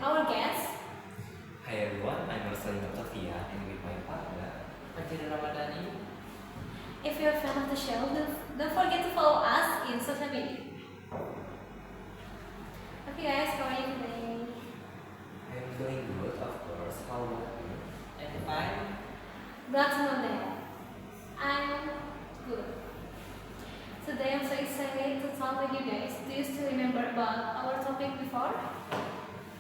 our guest. Hi everyone, I'm Marcelino Tofia and with my partner. Fajri Ramadhani. If you're a fan of the show, don't forget to follow us in social media. Okay guys, how are you today? I'm doing good, of course. How about you? And fine. Glad to know that. I'm good. Today I'm so excited to talk with you guys. Do you still remember about our topic before?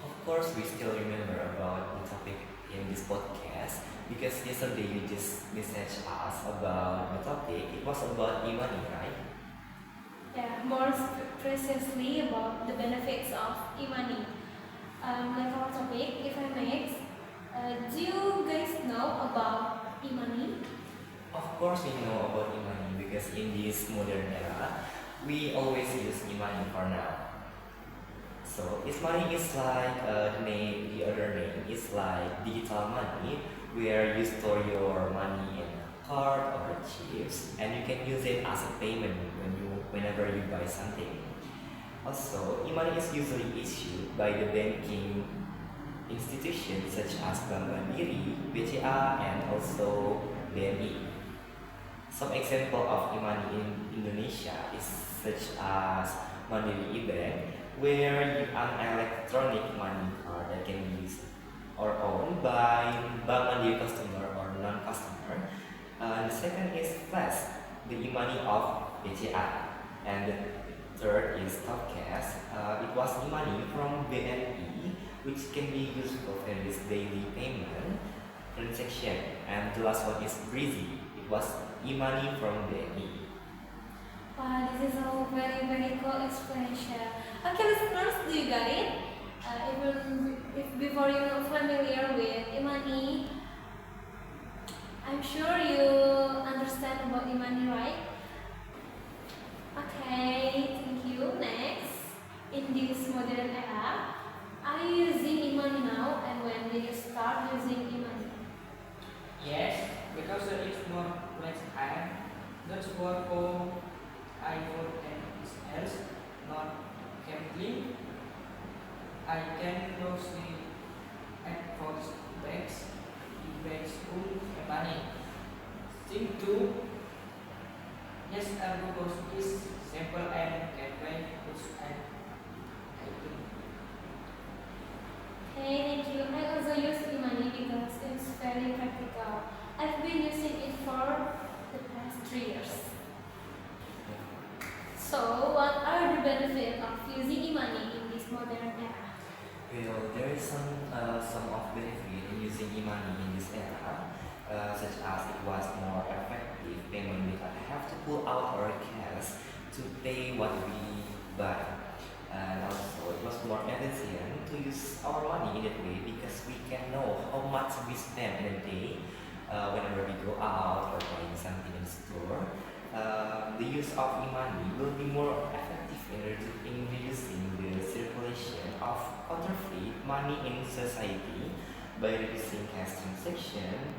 Of course, we still remember about the topic in this podcast because yesterday you just messaged us about the topic. It was about e-money, right? Yeah, more precisely about the benefits of e-money. Like our topic, if I may, do you guys know about e-money? Of course, we know about e-money because in this modern era, we always use e-money for now. So e-money is like the other name is like digital money, where you store your money in a card or chips, and you can use it as a payment whenever you buy something. Also, e-money is usually issued by the banking institutions such as Bank Mandiri, BCA, and also BNI. Some example of e-money in Indonesia is such as Mandiri e-Bank, where an electronic money card that can be used or owned by Bank Mandiri customer or non-customer. The second is Flash, the e-money of BCA, and the third is Topcash. It was e-money from BNI, which can be used for various daily payment transaction, and the last one is Breezy. It was e-money from BNI. Wow, this is a very cool explanation. Okay, listeners, do you got it? Even if before you're not familiar with e-money, I'm sure you understand about e-money, right? Okay, thank you. Next, in this modern era, are you using e-money now? And when did you start using e-money? Yes, because it's more less time. That's what for iPhone and else not carefully. I can close the AirPods bags, bags full of money. Thing two, yes, Google is simple and gateway which I think. Okay, thank you. I also use e-money because it's very practical. I've been using it for the past 3 years. So, what are the benefits of using e-money in this modern era? Well, there is some of benefit in using e-money in this era, such as it was more effective payment. We don't have to pull out our cash to pay what we buy, and also it was more efficient to use our money in that way because we can know how much we spend in a day whenever we go out or buying something in the store. The use of e-money will be more effective in reducing the circulation of counterfeit money in society by reducing cash transaction.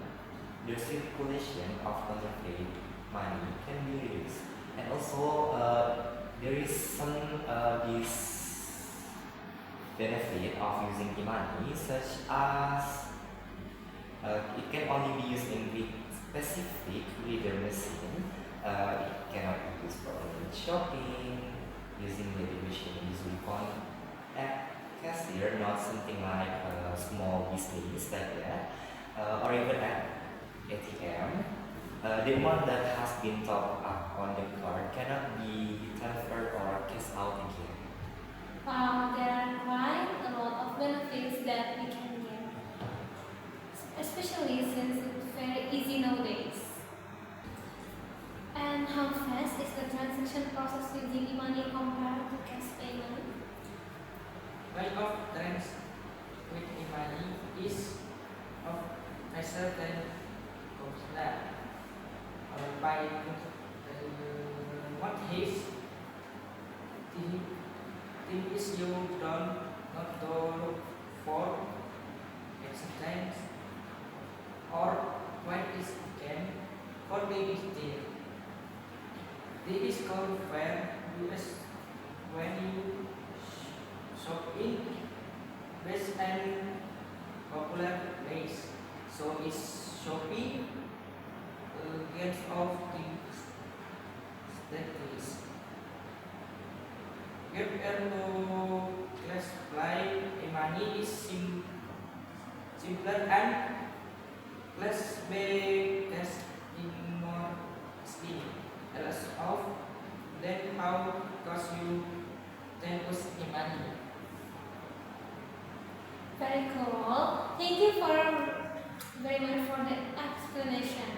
The circulation of counterfeit money can be reduced, and also there is some this benefit of using e-money, such as it can only be used in with specific reader machine. It cannot be used for online shopping, using the machine usually found at cashier, not something like a small business like that, or even at ATM. The amount that has been topped up on the card cannot be transferred or cashed out again. There are quite a lot of benefits that we can get, especially since it's very easy nowadays. And how fast is the transaction process using e-money compared to cash payment? Rate of trends with e-money is of faster than consular. By what is the things you don't not to look for acceptance or what is again for the still. This is called fair US when you shop in best and popular place. So is Shopee gets of the status. Compared to class play, money is simpler and class B cash in more speed. As of then how cost you 10 money. Very cool. Thank you very much for the explanation.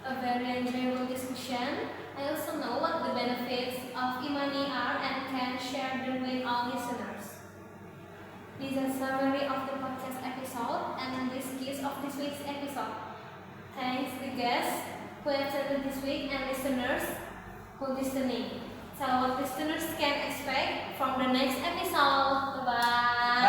A very enjoyable discussion. I also know what the benefits of e-money are and can share them with our listeners. This is a summary of the podcast episode and the skills of this week's episode. Thanks the guests who attended this week and listeners who listening. So what listeners can expect from the next episode. Bye bye.